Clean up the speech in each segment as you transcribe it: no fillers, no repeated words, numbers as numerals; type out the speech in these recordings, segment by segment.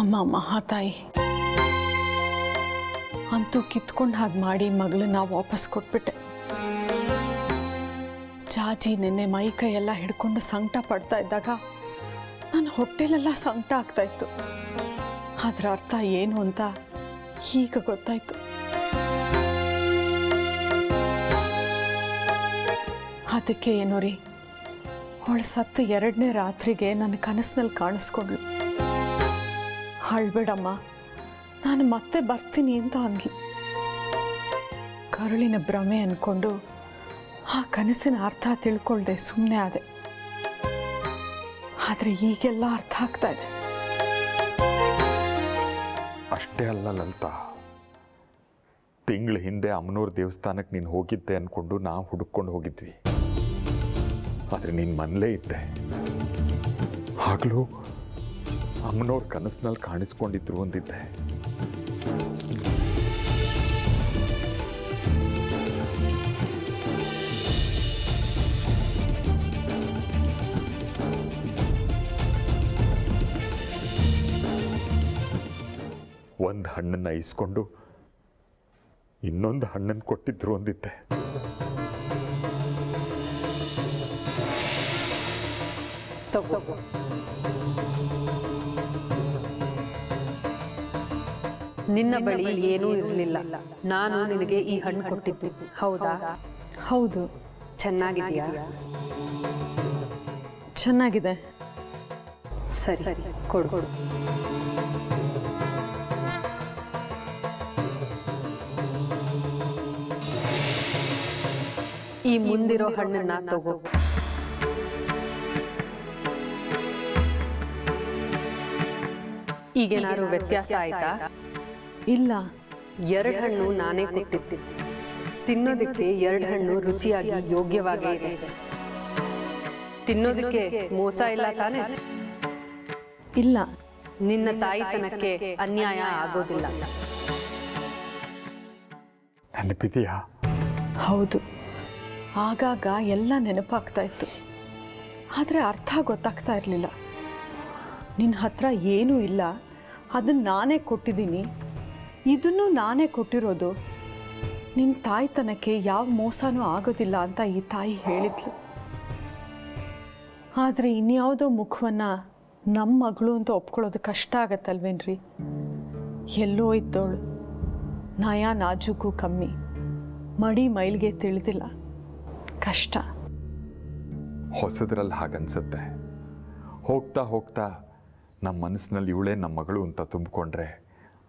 ಅಮ್ಮ ಮಹಾತಾಯಿ ಅಂತೂ ಕಿತ್ಕೊಂಡು ಹಾಗೆ ಮಾಡಿ ಮಗಳನ್ನ ವಾಪಸ್ ಕೊಟ್ಬಿಟ್ಟೆ. ಜಾಜಿ ನೆನ್ನೆ ಮೈ ಕೈ ಎಲ್ಲ ಹಿಡ್ಕೊಂಡು ಸಂಕಟ ಪಡ್ತಾ ಇದ್ದಾಗ ನನ್ನ ಹೊಟ್ಟೆಲೆಲ್ಲ ಸಂಕಟ ಆಗ್ತಾ ಇತ್ತು. ಅದರ ಅರ್ಥ ಏನು ಅಂತ ಈಗ ಗೊತ್ತಾಯ್ತು. ಅದಕ್ಕೆ ಏನೋ ರೀ, ಅವಳು ಸತ್ತು 2ನೇ ರಾತ್ರಿಗೆ ನನ್ನ ಕನಸಿನಲ್ಲಿ ಕಾಣಿಸ್ಕೊಂಡ್ಳು. ಅಳ್ಬೇಡಮ್ಮ, ನಾನು ಮತ್ತೆ ಬರ್ತೀನಿ ಅಂತ ಅಂದ್ಲು. ಕರುಳಿನ ಭ್ರಮೆ ಅಂದ್ಕೊಂಡು ಆ ಕನಸಿನ ಅರ್ಥ ತಿಳ್ಕೊಳ್ದೆ ಸುಮ್ಮನೆ ಆದೆ. ಆದರೆ ಈಗೆಲ್ಲ ಅರ್ಥ ಆಗ್ತಾ ಇದೆ. ಅಷ್ಟೇ ಅಲ್ಲ ಲಲಿತಾ, ತಿಂಗಳ ಹಿಂದೆ ಅಮ್ಮನೂರು ದೇವಸ್ಥಾನಕ್ಕೆ ನೀನು ಹೋಗಿದ್ದೆ ಅಂದ್ಕೊಂಡು ನಾವು ಹುಡುಕೊಂಡು ಹೋಗಿದ್ವಿ. ಆದರೆ ನೀನು ಮನೇಲೇ ಇದ್ದೆ. ಆಗಲೂ ಅಮ್ಮನವ್ರ ಕನಸಿನಲ್ಲಿ ಕಾಣಿಸ್ಕೊಂಡಿದ್ರು ಅಂದಿದ್ದೆ. ಒಂದು ಹಣ್ಣನ್ನು ಇಸ್ಕೊಂಡು ಇನ್ನೊಂದು ಹಣ್ಣನ್ನು ಕೊಟ್ಟಿದ್ರು ಅಂದಿದ್ದೆ. ನಿನ್ನ ಬಳಿ ಏನೂ ಇರಲಿಲ್ಲ. ನಾನು ನಿನಗೆ ಈ ಹಣ್ಣು ಕೊಟ್ಟಿದ್ದು, ಹೌದಾ? ಹೌದು. ಚೆನ್ನಾಗಿದೆಯಾ? ಚೆನ್ನಾಗಿದೆ. ಸರಿ, ಕೊಡು. ಈ ಮುಂದಿರೋ ಹಣ್ಣನ್ನ ತಗೋ. ಈಗೇನಾದ್ರು ವ್ಯತ್ಯಾಸ ಆಯ್ತಾ? ಇಲ್ಲ. 2 ಹಣ್ಣು ನಾನೇ ಕೊಟ್ಟಿದ್ದೆ. ತಿನ್ನೋದಕ್ಕೆ 2 ಹಣ್ಣು ರುಚಿಯಾಗಿ ಯೋಗ್ಯವಾಗೇ ಇದೆ. ತಿನ್ನೋದಕ್ಕೆ ಮೋಸ ಇಲ್ಲ ತಾನೆ? ಇಲ್ಲ. ನಿನ್ನ ತಾಯಿತನಕ್ಕೆ ಅನ್ಯಾಯ ಆಗೋದಿಲ್ಲ. ನೆನಪಿದೆಯಾ? ಹೌದು, ಆಗಾಗ ಎಲ್ಲ ನೆನಪಾಗ್ತಾ ಇತ್ತು. ಆದರೆ ಅರ್ಥ ಗೊತ್ತಾಗ್ತಾ ಇರಲಿಲ್ಲ. ನಿನ್ನ ಹತ್ರ ಏನೂ ಇಲ್ಲ, ಅದನ್ನು ನಾನೇ ಕೊಟ್ಟಿದ್ದೀನಿ, ಇದನ್ನು ನಾನೇ ಕೊಟ್ಟಿರೋದು, ನಿನ್ನ ತಾಯ್ತನಕ್ಕೆ ಯಾವ ಮೋಸನೂ ಆಗೋದಿಲ್ಲ ಅಂತ ಈ ತಾಯಿ ಹೇಳಿದ್ಲು. ಆದರೆ ಇನ್ಯಾವುದೋ ಮುಖವನ್ನು ನಮ್ಮ ಮಗಳು ಅಂತ ಒಪ್ಕೊಳ್ಳೋದು ಕಷ್ಟ ಆಗತ್ತಲ್ವೇನ್ರಿ? ಎಲ್ಲೋ ಇದ್ದವಳು, ನಯ ನಾಜೂಕು ಕಮ್ಮಿ, ಮಡಿ ಮೈಲ್ಗೆ ತಿಳಿದಿಲ್ಲ, ಕಷ್ಟ. ಹೊಸದ್ರಲ್ಲಿ ಹಾಗನ್ಸುತ್ತೆ. ಹೋಗ್ತಾ ಹೋಗ್ತಾ ನಮ್ಮ ಮನಸ್ಸಿನಲ್ಲಿ ಇವಳೇ ನಮ್ಮ ಮಗಳು ಅಂತ ತುಂಬಿಕೊಂಡ್ರೆ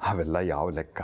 ಅವೆಲ್ಲ ಯಾವ ಲೆಕ್ಕ?